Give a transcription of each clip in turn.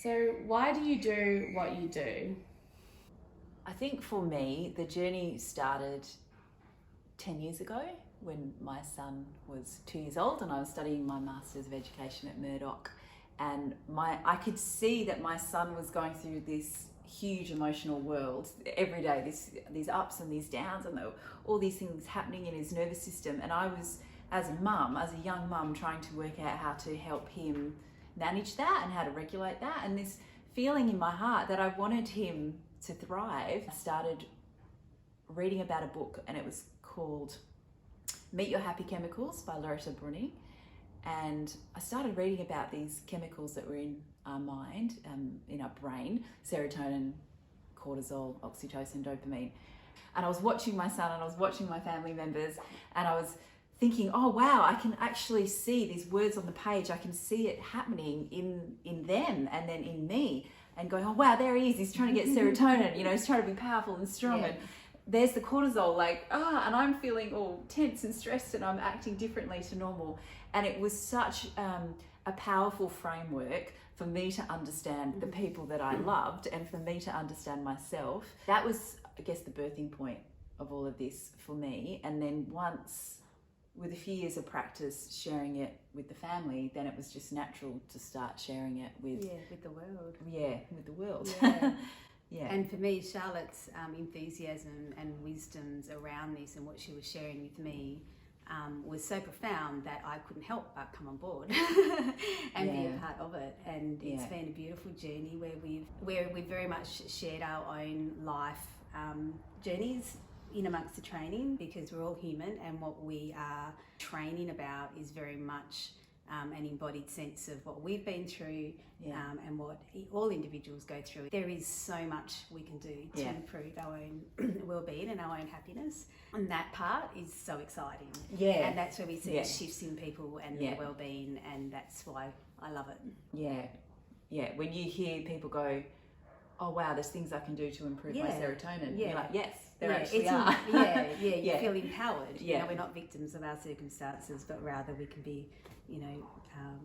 So why do you do what you do? I think for me, the journey started 10 years ago when my son was 2 years old and I was studying my Masters of Education at Murdoch. And I could see that my son was going through this huge emotional world every day, these ups and these downs, and all these things happening in his nervous system. And I was, as a young mum, trying to work out how to help him manage that and how to regulate that. And this feeling in my heart that I wanted him to thrive, I started reading about a book, and it was called Meet Your Happy Chemicals by Loretta Bruni. And I started reading about these chemicals that were in our mind, in our brain: serotonin, cortisol, oxytocin, dopamine. And I was watching my son and I was watching my family members, and I was thinking, oh wow, I can actually see these words on the page. I can see it happening in them and then in me, and going, oh wow, there he is. He's trying to get serotonin, he's trying to be powerful and strong. Yeah. And there's the cortisol, and I'm feeling all tense and stressed, and I'm acting differently to normal. And it was such a powerful framework for me to understand the people that I loved, and for me to understand myself. That was, I guess, the birthing point of all of this for me. And then once, with a few years of practice sharing it with the family, then it was just natural to start sharing it with the world. Yeah, with the world. Yeah. Yeah. And for me, Charlotte's enthusiasm and wisdoms around this and what she was sharing with me was so profound that I couldn't help but come on board and be a part of it. And it's been a beautiful journey where we've very much shared our own life journeys in amongst the training, because we're all human, and what we are training about is very much an embodied sense of what we've been through, and what all individuals go through. There is so much we can do to improve our own well-being and our own happiness, and that part is so exciting. Yeah, and that's where we see shifts in people and their well-being, and that's why I love it. Yeah. When you hear people go, oh wow, there's things I can do to improve my serotonin. You're like, yes, there actually are. You feel empowered. We're not victims of our circumstances, but rather we can be,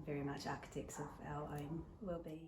very much architects of our own well-being.